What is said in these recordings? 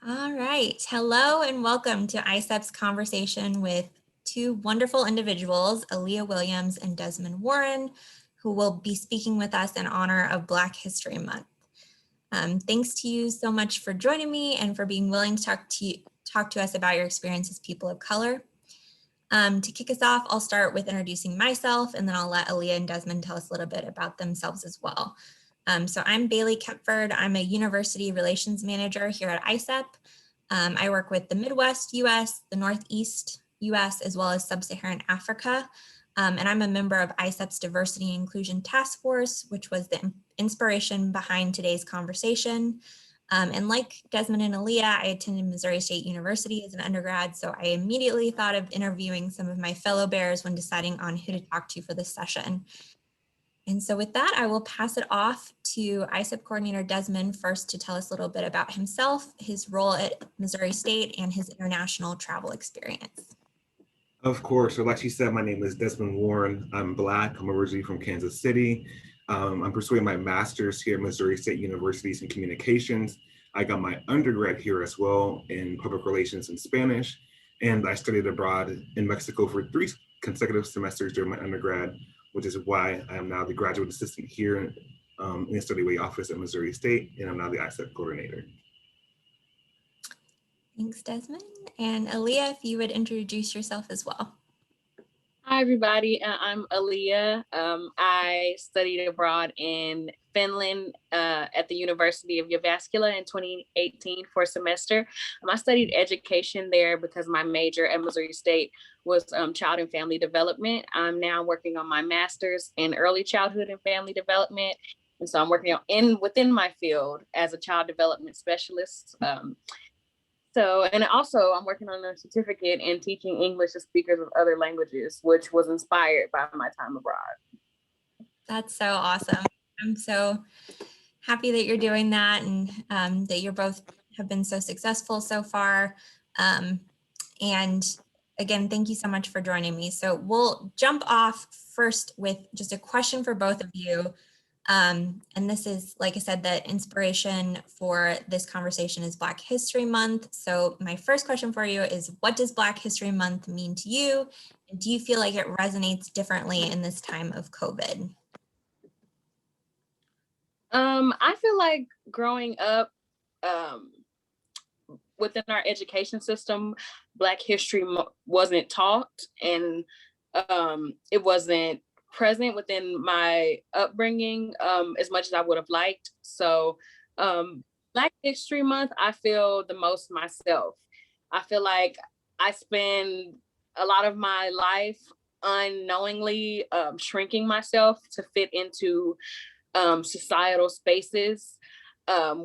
All right. Hello and welcome to ISEP's conversation with two wonderful individuals, Aaliyah Williams and Desmond Warren, who will be speaking with us in honor of Black History Month. Thanks to you so much for joining me and for being willing to talk to us about your experience as people of color. To kick us off, I'll start with introducing myself, and then I'll let Aaliyah and Desmond tell us a little bit about themselves as well. So I'm Bailey Kepford. I'm a University Relations Manager here at ISEP. I work with the Midwest US, the Northeast US, as well as Sub-Saharan Africa. And I'm a member of ISEP's Diversity and Inclusion Task Force, which was the inspiration behind today's conversation. And like Desmond and Aaliyah, I attended Missouri State University as an undergrad, so I immediately thought of interviewing some of my fellow Bears when deciding on who to talk to for this session. And so with that, I will pass it off to ISEP Coordinator Desmond first to tell us a little bit about himself, his role at Missouri State, and his international travel experience. Of course. So like she said, my name is Desmond Warren. I'm Black. I'm originally from Kansas City. I'm pursuing my master's here at Missouri State University in communications. I got my undergrad here as well in public relations and Spanish. And I studied abroad in Mexico for 3 consecutive semesters during my undergrad, which is why I am now the graduate assistant here in the study way office at Missouri State, and I'm now the ISEP coordinator. Thanks, Desmond. And Aaliyah, if you would introduce yourself as well. Hi, everybody. I'm Aaliyah. I studied abroad in Finland at the University of Jyväskylä in 2018 for a semester. I studied education there because my major at Missouri State was child and family development. I'm now working on my master's in early childhood and family development. And so I'm working within my field as a child development specialist. And also I'm working on a certificate in teaching English to speakers of other languages, which was inspired by my time abroad. That's so awesome. I'm so happy that you're doing that, and that you both have been so successful so far. And again, thank you so much for joining me. So we'll jump off first with just a question for both of you. And this is, like I said, the inspiration for this conversation is Black History Month. So my first question for you is, what does Black History Month mean to you? And do you feel like it resonates differently in this time of COVID? I feel like growing up within our education system, Black history wasn't taught, and it wasn't present within my upbringing as much as I would have liked. So Black History Month, I feel the most myself. I feel like I spend a lot of my life unknowingly shrinking myself to fit into societal spaces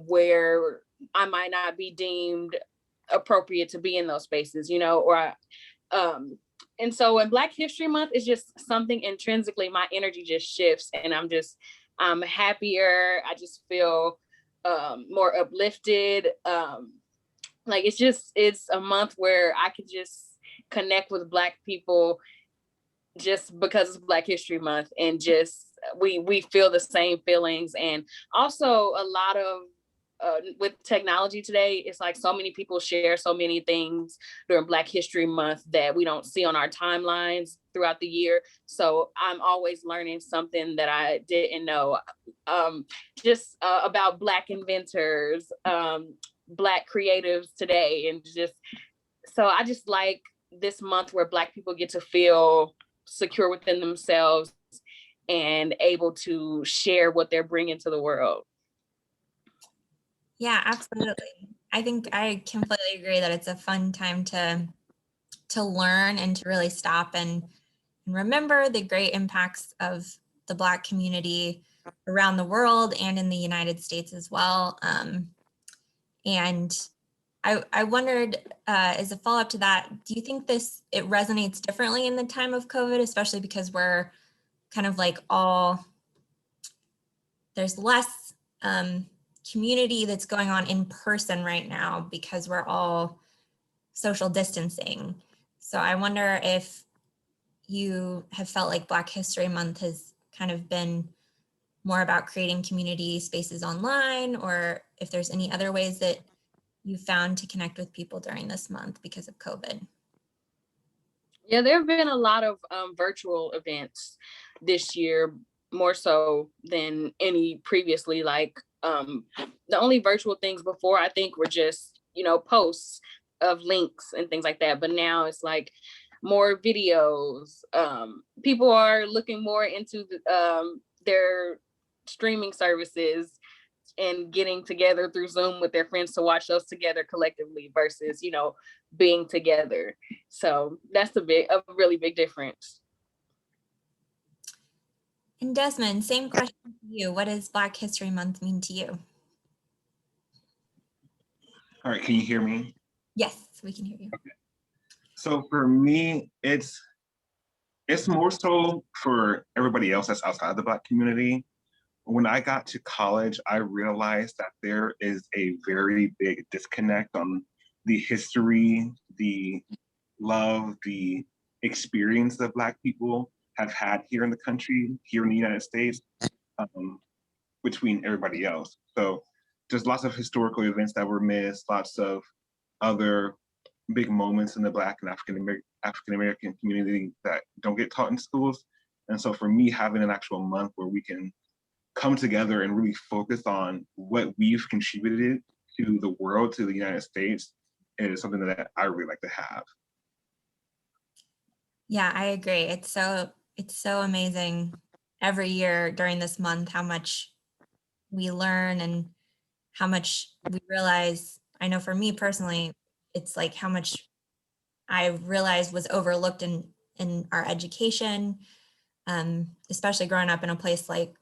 where I might not be deemed appropriate to be in those spaces, and so when Black History Month is just something intrinsically, my energy just shifts, and I'm happier. I just feel more uplifted. It's a month where I could just connect with Black people just because it's Black History Month, and just we feel the same feelings. And also a lot of with technology today, it's like so many people share so many things during Black History Month that we don't see on our timelines throughout the year. So I'm always learning something that I didn't know, about Black inventors, Black creatives today. And so I just like this month where Black people get to feel secure within themselves and able to share what they're bringing to the world. Yeah, absolutely. I think I completely agree that it's a fun time to learn and to really stop and remember the great impacts of the Black community around the world and in the United States as well. And I wondered, as a follow-up to that, do you think it resonates differently in the time of COVID, especially because we're kind of like there's less community that's going on in person right now because we're all social distancing. So I wonder if you have felt like Black History Month has kind of been more about creating community spaces online, or if there's any other ways that you found to connect with people during this month because of COVID? Yeah, there have been a lot of virtual events this year, more so than any previously. Like the only virtual things before, I think, were just, posts of links and things like that. But now it's like more videos. People are looking more into their streaming services and getting together through Zoom with their friends to watch those together collectively versus, being together. So that's a really big difference. And Desmond, same question to you. What does Black History Month mean to you? All right, can you hear me? Yes, we can hear you. Okay. So for me, it's more so for everybody else that's outside the Black community. When I got to college, I realized that there is a very big disconnect on the history, the love, the experience that Black people have had here in the country, here in the United States, between everybody else. So just lots of historical events that were missed, lots of other big moments in the Black and African American community that don't get taught in schools. And so for me, having an actual month where we can come together and really focus on what we've contributed to the world, to the United States, is something that I really like to have. Yeah, I agree. It's so amazing every year during this month how much we learn and how much we realize. I know for me personally, it's like how much I realized was overlooked in our education, especially growing up in a place like,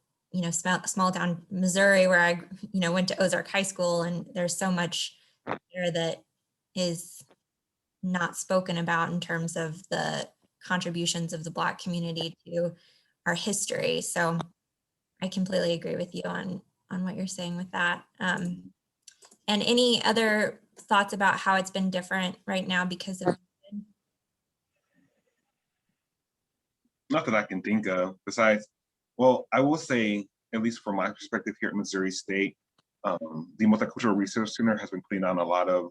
small town Missouri, where I, went to Ozark High School, and there's so much there that is not spoken about in terms of the contributions of the Black community to our history. So I completely agree with you on what you're saying with that. And any other thoughts about how it's been different right now because of COVID? Not that I can think of, besides, well, I will say, at least from my perspective here at Missouri State, the Multicultural Research Center has been putting on a lot of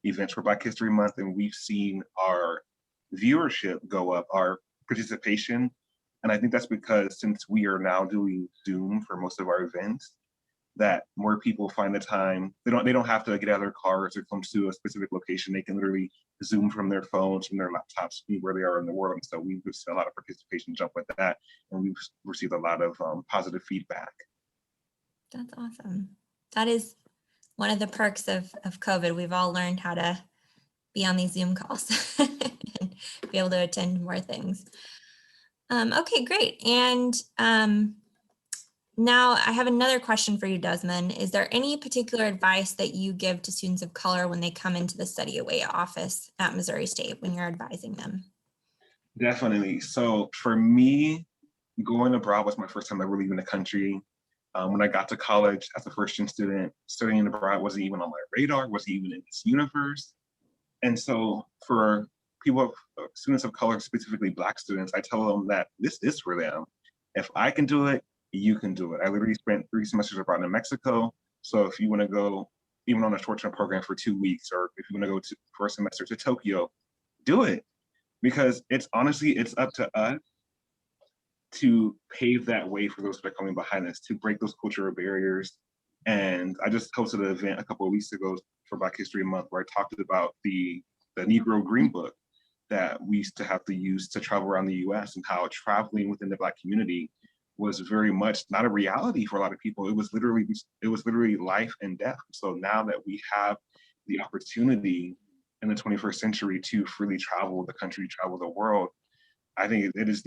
events for Black History Month, and we've seen our viewership go up, our participation. And I think that's because since we are now doing Zoom for most of our events, that more people find the time. They don't have to get out of their cars or come to a specific location. They can literally Zoom from their phones, from their laptops, be where they are in the world. And so we've seen a lot of participation jump with that, and we've received a lot of positive feedback. That's awesome. That is one of the perks of COVID. We've all learned how to be on these Zoom calls and be able to attend more things. Okay, great. And now I have another question for you, Desmond. Is there any particular advice that you give to students of color when they come into the study away office at Missouri State when you're advising them? Definitely. So for me, going abroad was my first time ever leaving the country. When I got to college as a first-year student, studying abroad wasn't even on my radar, wasn't even in this universe. And so for students of color, specifically Black students, I tell them that this is for them. If I can do it, you can do it. I literally spent 3 semesters abroad in Mexico. So if you want to go even on a short-term program for 2 weeks, or if you want to go for a semester to Tokyo, do it. Because it's up to us to pave that way for those that are coming behind us, to break those cultural barriers. And I just hosted an event a couple of weeks ago for Black History Month where I talked about the Negro Green Book that we used to have to use to travel around the US, and how traveling within the Black community was very much not a reality for a lot of people. It was literally life and death. So now that we have the opportunity in the 21st century to freely travel the country, travel the world, I think it is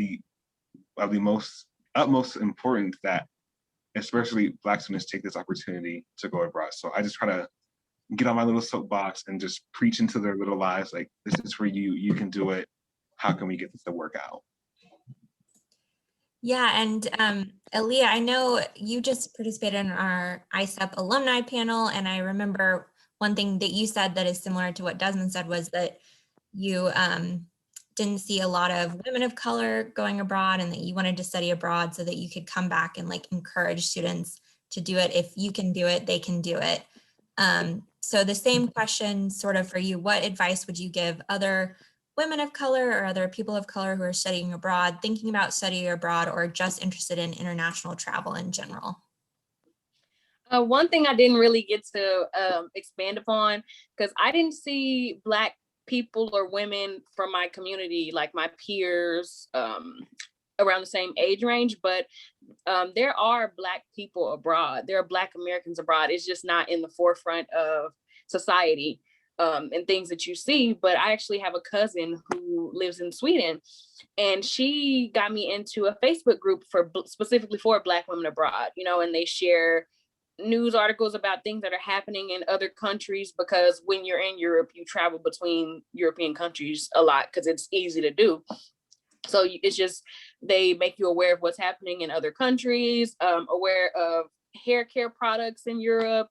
of the most utmost important that especially Black students take this opportunity to go abroad. So I just try to get on my little soapbox and just preach into their little lives, like, this is for you, you can do it. How can we get this to work out? Yeah, and Aaliyah, I know you just participated in our ISEP alumni panel, and I remember one thing that you said that is similar to what Desmond said was that you didn't see a lot of women of color going abroad, and that you wanted to study abroad so that you could come back and like encourage students to do it. If you can do it, they can do it. So the same question sort of for you, what advice would you give other women of color or other people of color who are studying abroad, thinking about studying abroad, or just interested in international travel in general? One thing I didn't really get to expand upon, because I didn't see Black people or women from my community, like my peers, around the same age range, but there are Black people abroad. There are Black Americans abroad. It's just not in the forefront of society and things that you see. But I actually have a cousin who lives in Sweden, and she got me into a Facebook group specifically for Black women abroad, and they share news articles about things that are happening in other countries, because when you're in Europe, you travel between European countries a lot because it's easy to do. So it's just, they make you aware of what's happening in other countries, aware of hair care products in Europe,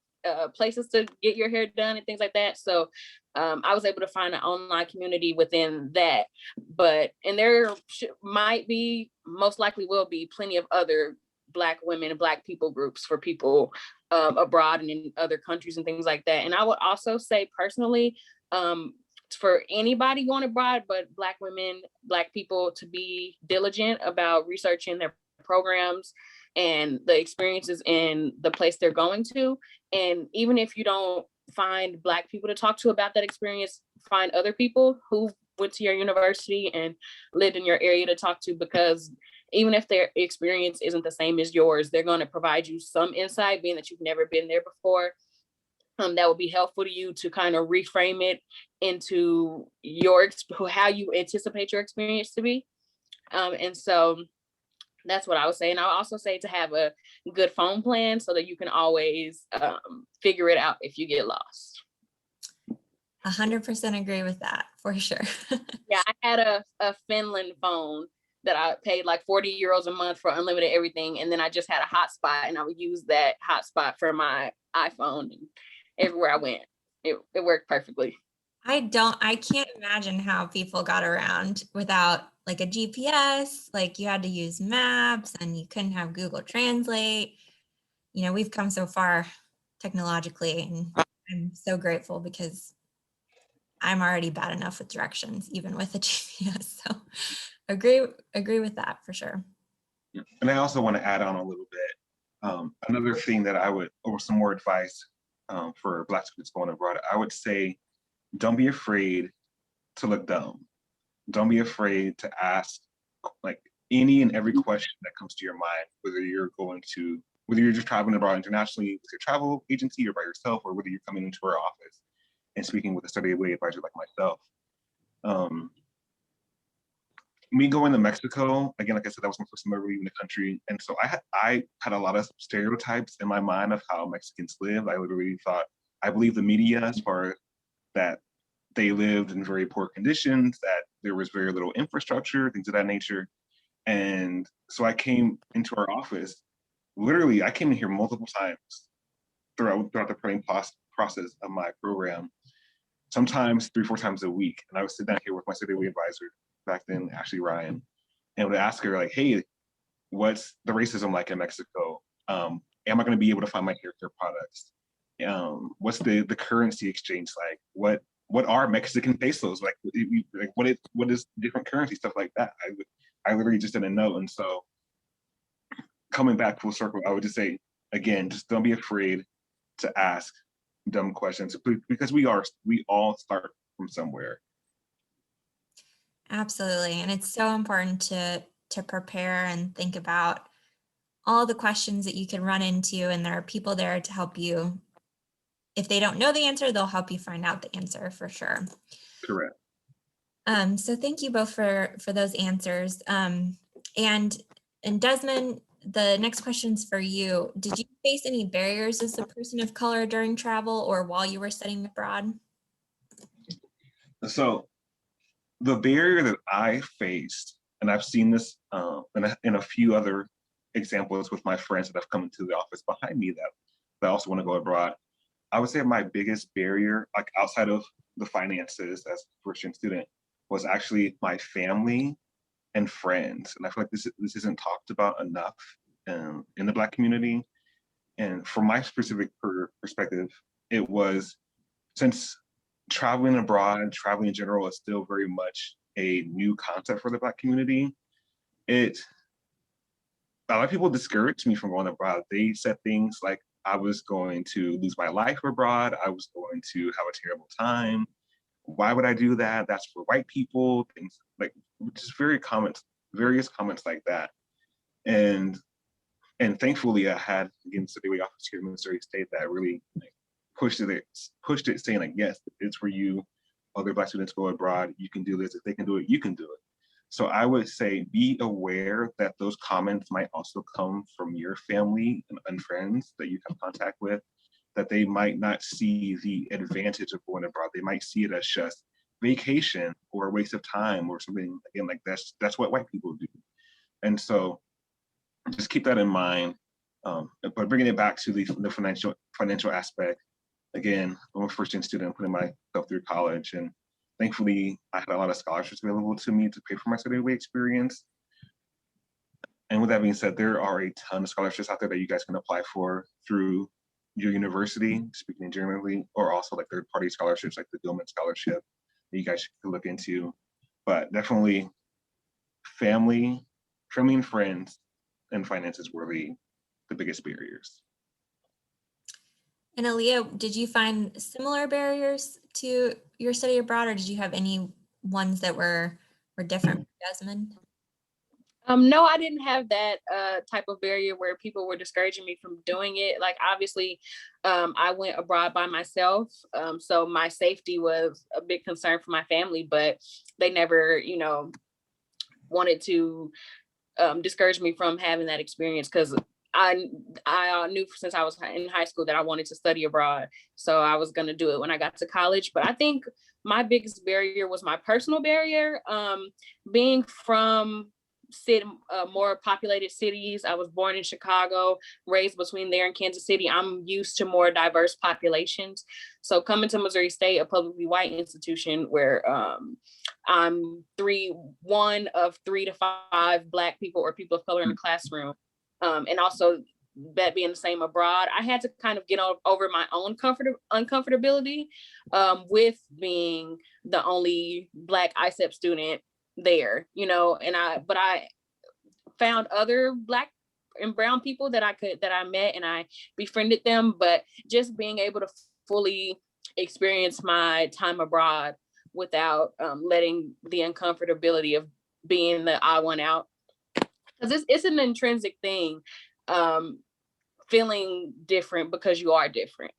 places to get your hair done and things like that. So I was able to find an online community within that. And there might be, most likely will be, plenty of other Black women and Black people groups for people abroad and in other countries and things like that. And I would also say personally, for anybody going abroad, but Black women, Black people, to be diligent about researching their programs and the experiences in the place they're going to. And even if you don't find Black people to talk to about that experience, find other people who went to your university and lived in your area to talk to, because even if their experience isn't the same as yours, they're going to provide you some insight, being that you've never been there before. That will be helpful to you to kind of reframe it into how you anticipate your experience to be. And so that's what I would say. And I'll also say to have a good phone plan so that you can always figure it out if you get lost. 100% agree with that, for sure. Yeah, I had a Finland phone that I paid like 40 euros a month for unlimited everything. And then I just had a hotspot, and I would use that hotspot for my iPhone. And everywhere I went, it worked perfectly. I can't imagine how people got around without like a GPS. Like, you had to use maps and you couldn't have Google Translate. We've come so far technologically, and I'm so grateful because I'm already bad enough with directions, even with a GPS. So agree with that for sure. And I also want to add on a little bit. Another thing that I would, or some more advice for Black students going abroad, I would say, don't be afraid to look dumb. Don't be afraid to ask like any and every question that comes to your mind, whether you're just traveling abroad internationally with your travel agency or by yourself, or whether you're coming into our office and speaking with a study away advisor like myself. Me going to Mexico, again, like I said, that was my first time ever leaving the country. And so I had a lot of stereotypes in my mind of how Mexicans live. I believe the media, as far as that they lived in very poor conditions, that there was very little infrastructure, things of that nature. And so I came into our office, literally, I came in here multiple times throughout the planning process of my program, sometimes 3-4 times a week. And I would sit down here with my study advisor, back then, Ashley Ryan, and would ask her, like, hey, what's the racism like in Mexico? Am I going to be able to find my hair care products? What's the currency exchange like? What are Mexican pesos like? What is different currency, stuff like that? I literally just didn't know. And so coming back full circle, I would just say, again, just don't be afraid to ask dumb questions, because we all start from somewhere. Absolutely. And it's so important to prepare and think about all the questions that you can run into, and there are people there to help you. If they don't know the answer, they'll help you find out the answer for sure. Correct. So thank you both for those answers. And Desmond, the next question's for you. Did you face any barriers as a person of color during travel or while you were studying abroad? So the barrier that I faced, and I've seen this in a few other examples with my friends that have come into the office behind me that also want to go abroad, I would say my biggest barrier, like outside of the finances as a first-year student, was actually my family and friends. And I feel like this isn't talked about enough in the Black community. And from my specific perspective, it was, since traveling abroad, traveling in general is still very much a new concept for the Black community, a lot of people discouraged me from going abroad. They said things like I was going to lose my life abroad, I was going to have a terrible time. Why would I do that? That's for white people. Things like just various comments like that. And thankfully, I had, again, city office here in Missouri State that really pushed it, saying like, yes, it's for you. Other Black students go abroad. You can do this. If they can do it, you can do it. So I would say be aware that those comments might also come from your family and friends that you have contact with, that they might not see the advantage of going abroad. They might see it as just vacation or a waste of time or something, again, like that's what white people do. And so just keep that in mind. But bringing it back to the financial aspect, again, I'm a first-year student putting myself through college, and thankfully I had a lot of scholarships available to me to pay for my study away experience. And with that being said, there are a ton of scholarships out there that you guys can apply for through your university, speaking generally, or also like third-party scholarships like the Gilman Scholarship that you guys should look into. But definitely family and friends and finances were the biggest barriers. And Aaliyah, did you find similar barriers to your study abroad, or did you have any ones that were different from Desmond? No, I didn't have that type of barrier where people were discouraging me from doing it. Like, obviously, I went abroad by myself. So my safety was a big concern for my family, but they never, wanted to discourage me from having that experience, because I knew since I was in high school that I wanted to study abroad. So I was going to do it when I got to college. But I think my biggest barrier was my personal barrier. Being from more populated cities. I was born in Chicago, raised between there and Kansas City. I'm used to more diverse populations. So coming to Missouri State, a publicly white institution where I'm one of 3 to 5 Black people or people of color in the classroom. And also that being the same abroad, I had to kind of get over my own uncomfortability with being the only Black ISEP student there, but I found other Black and brown people that I met, and I befriended them. But just being able to fully experience my time abroad without letting the uncomfortability of being the odd one out, because it's an intrinsic thing, feeling different because you are different.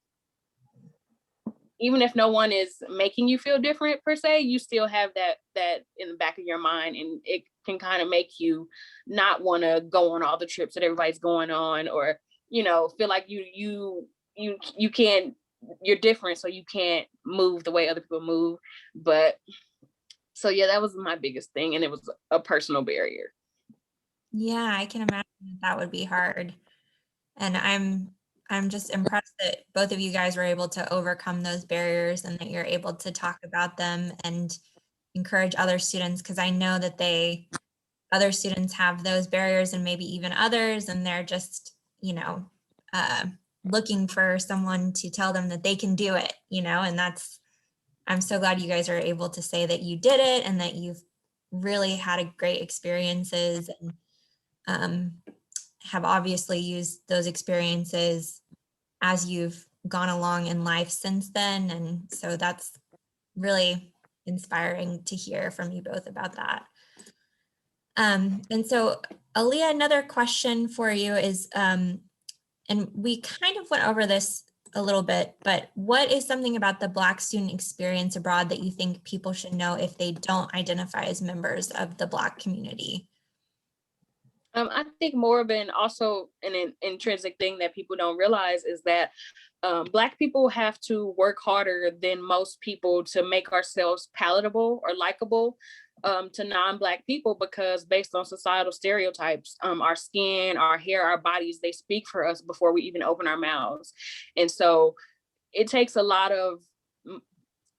Even if no one is making you feel different per se, you still have that in the back of your mind, and it can kind of make you not want to go on all the trips that everybody's going on, or feel like you can't, you're different, so you can't move the way other people move. But so yeah, that was my biggest thing, and it was a personal barrier. Yeah, I can imagine that would be hard, and I'm just impressed that both of you guys were able to overcome those barriers and that you're able to talk about them and encourage other students, because I know that other students have those barriers and maybe even others, and they're just, looking for someone to tell them that they can do it, and I'm so glad you guys are able to say that you did it and that you've really had a great experiences, and have obviously used those experiences as you've gone along in life since then. And so that's really inspiring to hear from you both about that. And so Aaliyah, another question for you is, and we kind of went over this a little bit, but what is something about the Black student experience abroad that you think people should know if they don't identify as members of the Black community? I think more of also an intrinsic thing that people don't realize is that Black people have to work harder than most people to make ourselves palatable or likable to non-Black people, because based on societal stereotypes, our skin, our hair, our bodies, they speak for us before we even open our mouths. And so it takes a lot of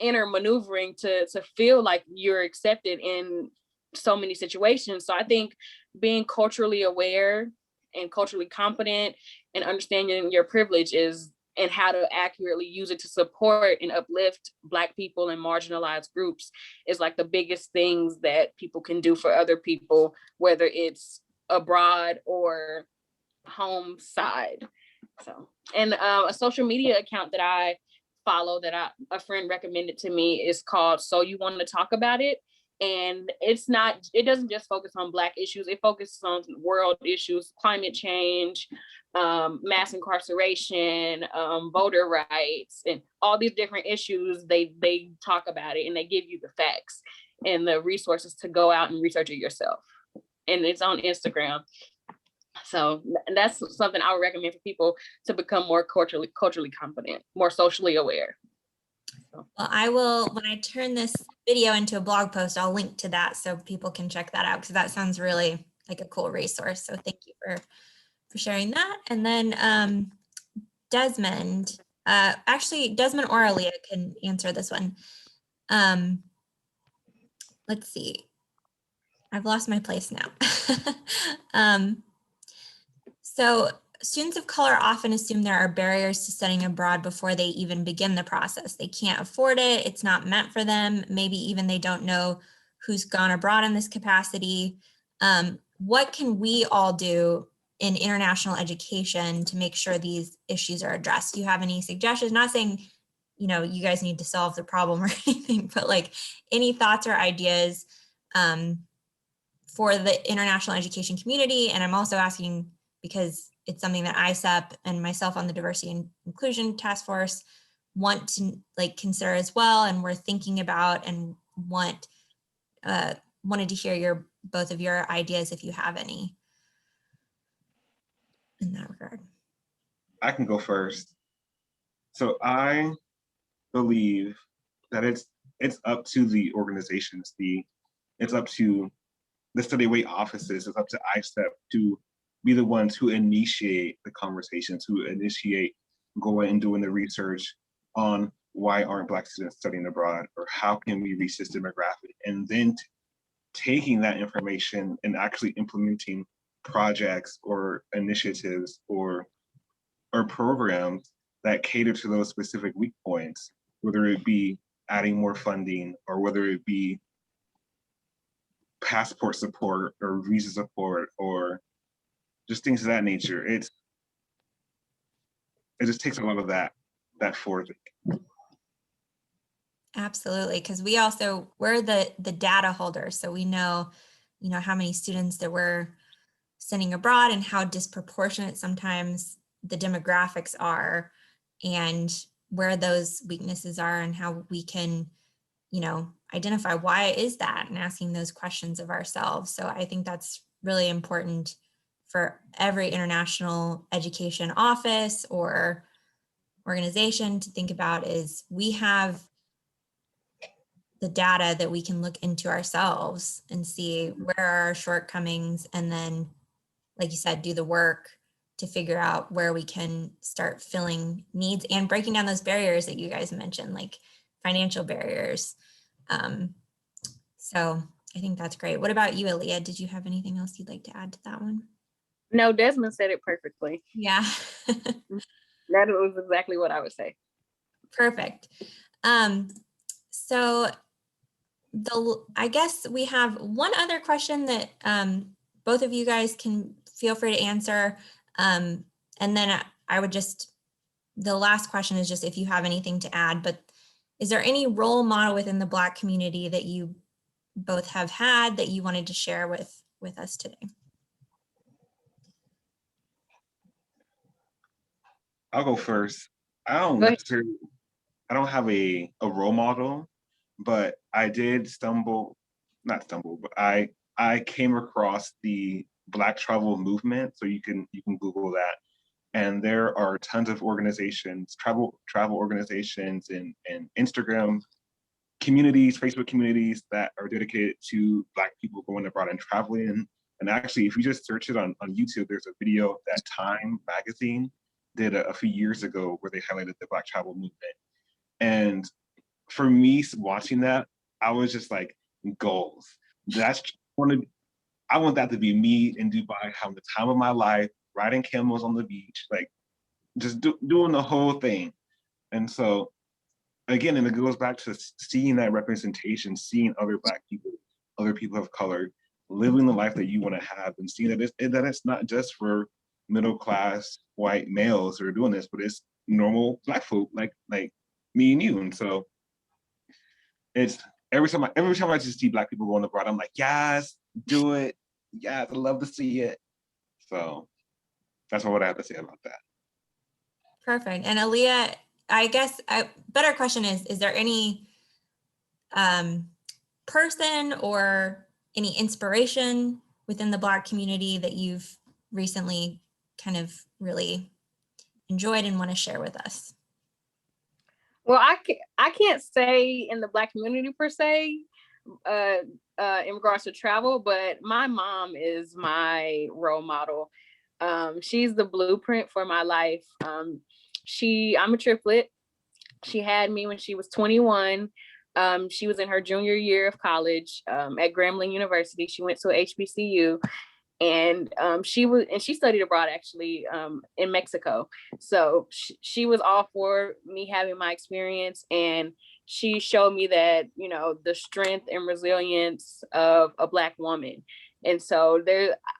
inner maneuvering to feel like you're accepted in so many situations. So I think being culturally aware and culturally competent and understanding your privilege is and how to accurately use it to support and uplift Black people and marginalized groups is like the biggest things that people can do for other people, whether it's abroad or home side. So, and a social media account that I follow that a friend recommended to me is called So You Want to Talk About It. And it doesn't just focus on Black issues, it focuses on world issues, climate change, mass incarceration, voter rights, and all these different issues. They talk about it and they give you the facts and the resources to go out and research it yourself. And it's on Instagram. So that's something I would recommend for people to become more culturally competent, more socially aware. Well, I will, when I turn this video into a blog post, I'll link to that so people can check that out, because that sounds really like a cool resource. So thank you for sharing that. And then Desmond, actually Desmond or Aaliyah can answer this one. Let's see. I've lost my place now. So students of color often assume there are barriers to studying abroad before they even begin the process. They can't afford it. It's not meant for them. Maybe even they don't know who's gone abroad in this capacity. What can we all do in international education to make sure these issues are addressed? Do you have any suggestions? Not saying, you know, you guys need to solve the problem or anything, but like any thoughts or ideas for the international education community? And I'm also asking because it's something that ISEP and myself on the Diversity and Inclusion Task Force want to like consider as well, and we're thinking about and wanted to hear both of your ideas if you have any in that regard. I can go first. So I believe that it's up to the organizations, it's up to the study weight offices, it's up to ISEP to be the ones who initiate the conversations, who initiate going and doing the research on why aren't Black students studying abroad, or how can we reach this demographic, and then taking that information and actually implementing projects or initiatives or programs that cater to those specific weak points, whether it be adding more funding or whether it be passport support or visa support or just things of that nature. It just takes a lot of that forward thinking. Absolutely, because we're the data holders, so we know, you know, how many students that we're sending abroad and how disproportionate sometimes the demographics are, and where those weaknesses are, and how we can, you know, identify why is that, and asking those questions of ourselves. So I think that's really important for every international education office or organization to think about, is we have the data that we can look into ourselves and see where are our shortcomings, and then, like you said, do the work to figure out where we can start filling needs and breaking down those barriers that you guys mentioned, like financial barriers. So I think that's great. What about you, Aaliyah? Did you have anything else you'd like to add to that one? No, Desmond said it perfectly. Yeah. That was exactly what I would say. Perfect. So I guess we have one other question that both of you guys can feel free to answer. And then I would the last question is just if you have anything to add, but is there any role model within the Black community that you both have had that you wanted to share with us today? I'll go first. I don't have a role model, but I did but I came across the Black travel movement. So you can Google that. And there are tons of organizations, travel organizations and Instagram communities, Facebook communities that are dedicated to Black people going abroad and traveling. And actually, if you just search it on YouTube, there's a video that Time magazine did a few years ago where they highlighted the Black travel movement. And for me, watching that, I was just like, goals. I want that to be me in Dubai, having the time of my life, riding camels on the beach, like just doing the whole thing. And so, again, and it goes back to seeing that representation, seeing other Black people, other people of color, living the life that you want to have, and seeing that it's not just for middle class white males who are doing this, but it's normal Black folk like me and you. And so it's every time I just see Black people going abroad, I'm like, yes, do it. Yes, I love to see it. So that's what I have to say about that. Perfect. And Aaliyah, I guess a better question is there any person or any inspiration within the Black community that you've recently kind of really enjoyed and want to share with us? Well, I can't say in the Black community per se, in regards to travel, but my mom is my role model. She's the blueprint for my life. I'm a triplet. She had me when she was 21. She was in her junior year of college at Grambling University. She went to a HBCU, and she studied abroad actually in Mexico. So she was all for me having my experience, and she showed me that, you know, the strength and resilience of a Black woman. And so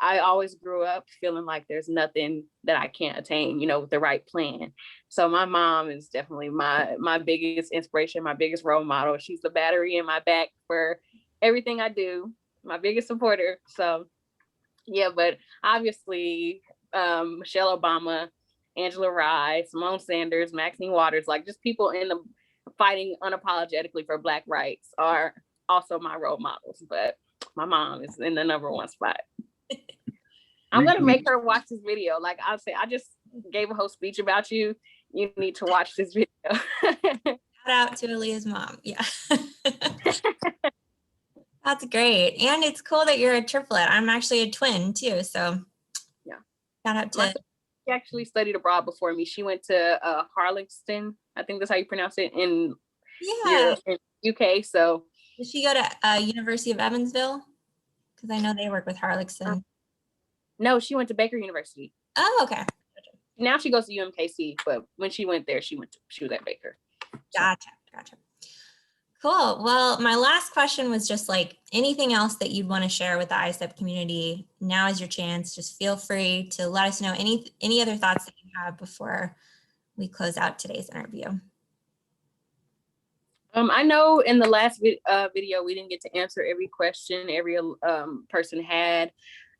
I always grew up feeling like there's nothing that I can't attain, you know, with the right plan. So my mom is definitely my biggest inspiration, my biggest role model. She's the battery in my back for everything I do, my biggest supporter. So yeah, but obviously Michelle Obama, Angela Rye, Simone Sanders, Maxine Waters, like just people in the fighting unapologetically for Black rights are also my role models. But my mom is in the number 1 spot. I'm gonna make her watch this video. Like I'll say, I just gave a whole speech about you. You need to watch this video. Shout out to Aaliyah's mom. Yeah. That's great. And it's cool that you're a triplet. I'm actually a twin too. So yeah. Shout out to. She actually studied abroad before me. She went to Harleston. I think that's how you pronounce it in UK. So did she go to University of Evansville? Because I know they work with Harleston. No, she went to Baker University. Oh, okay. Now she goes to UMKC, but when she went there, she was at Baker. Gotcha. Cool. Well, my last question was just like anything else that you'd want to share with the ISEP community. Now is your chance. Just feel free to let us know any other thoughts that you have before we close out today's interview. I know in the last video, we didn't get to answer every question every person had.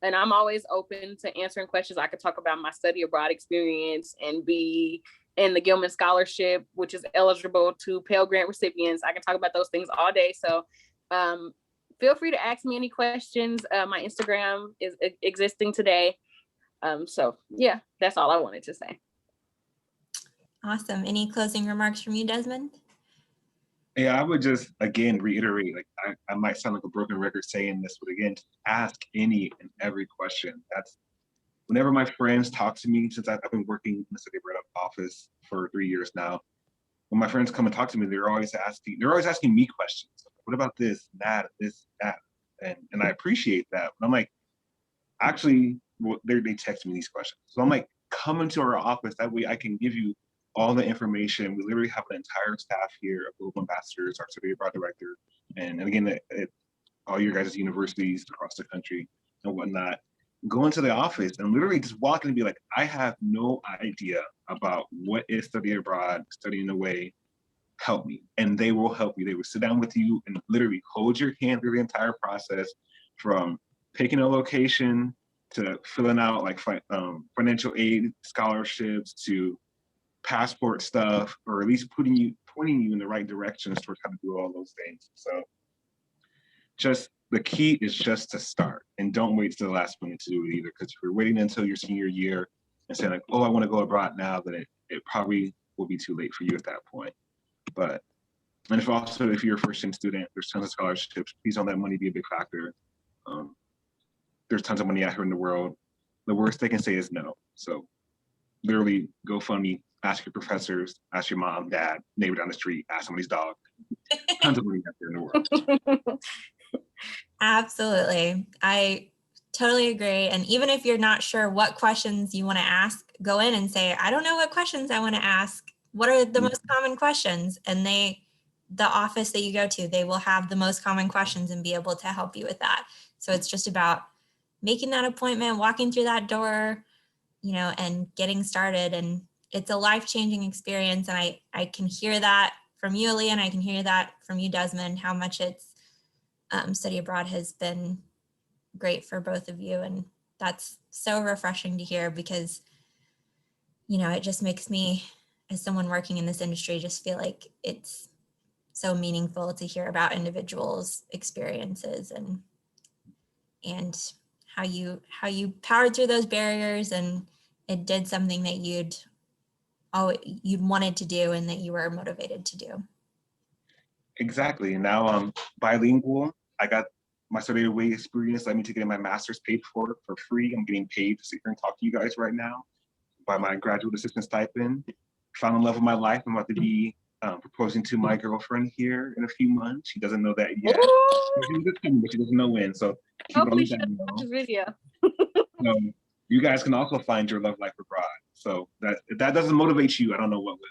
And I'm always open to answering questions. I could talk about my study abroad experience and be in the Gilman Scholarship, which is eligible to Pell Grant recipients. I can talk about those things all day. So feel free to ask me any questions. My Instagram is existing today. So yeah, that's all I wanted to say. Awesome. Any closing remarks from you, Desmond? Yeah, I would just, again, reiterate, like I might sound like a broken record saying this, but again, ask any and every question. That's whenever my friends talk to me, since I've been working in the city office for 3 years now, when my friends come and talk to me, they're always asking me questions. What about this, that? And I appreciate that. But I'm like, actually, well, they text me these questions. So I'm like, come into our office. That way I can give you all the information. We literally have an entire staff here of global ambassadors, our study abroad director, and again, at all your guys' universities across the country and whatnot. Go into the office and literally just walk in and be like, I have no idea about what is study abroad, studying away, help me. And they will help you. They will sit down with you and literally hold your hand through the entire process, from picking a location to filling out like financial aid scholarships to passport stuff, or at least pointing you in the right directions towards how to do all those things. So just the key is just to start, and don't wait till the last minute to do it either. Because if you're waiting until your senior year and saying like, oh, I want to go abroad now, then it probably will be too late for you at that point. But, and if you're a first-time student, there's tons of scholarships. Please don't let money be a big factor. There's tons of money out here in the world. The worst they can say is no. So literally GoFundMe, ask your professors, ask your mom, dad, neighbor down the street, ask somebody's dog. Tons of money out there in the world. Absolutely. I totally agree. And even if you're not sure what questions you want to ask go in and say, I don't know what questions I want to ask. What are the most common questions? And the office that you go to, they will have the most common questions and be able to help you with that. So it's just about making that appointment, walking through that door, and getting started. And it's a life-changing experience. And I can hear that from you, Aaliyah, and I can hear that from you, Desmond, how much study abroad has been great for both of you. And that's so refreshing to hear because, it just makes me, as someone working in this industry, just feel like it's so meaningful to hear about individuals' experiences and how you powered through those barriers and it did something that you'd wanted to do and that you were motivated to do. Exactly. Now I'm bilingual. I got my study away experience led me to getting my master's paid for free. I'm getting paid to sit here and talk to you guys right now by my graduate assistant stipend. Found the love of my life. I'm about to be proposing to my girlfriend here in a few months. She doesn't know that yet. But she doesn't know when. So keep Hopefully on she'll that watch this video. You guys can also find your love life abroad. So if that doesn't motivate you, I don't know what will.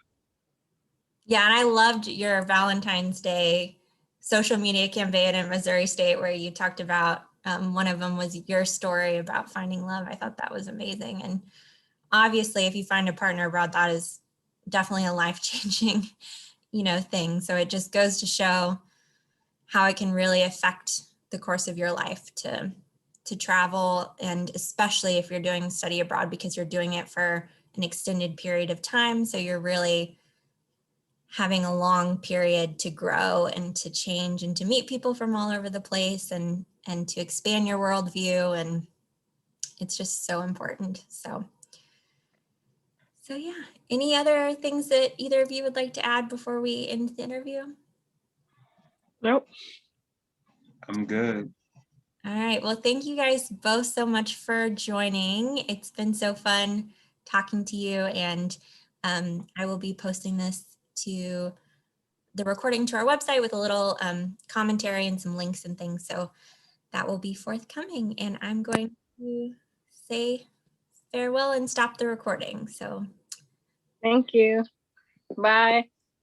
Yeah, and I loved your Valentine's Day social media campaign in Missouri State where you talked about one of them was your story about finding love. I thought that was amazing. And obviously, if you find a partner abroad, that is definitely a life-changing, thing. So it just goes to show how it can really affect the course of your life to travel, and especially if you're doing study abroad because you're doing it for an extended period of time. So you're really having a long period to grow and to change and to meet people from all over the place and to expand your worldview. And it's just so important. So yeah, any other things that either of you would like to add before we end the interview? Nope. I'm good. All right. Well, thank you guys both so much for joining. It's been so fun talking to you. And I will be posting the recording to our website with a little commentary and some links and things. So that will be forthcoming. And I'm going to say farewell and stop the recording. So Thank you. Bye.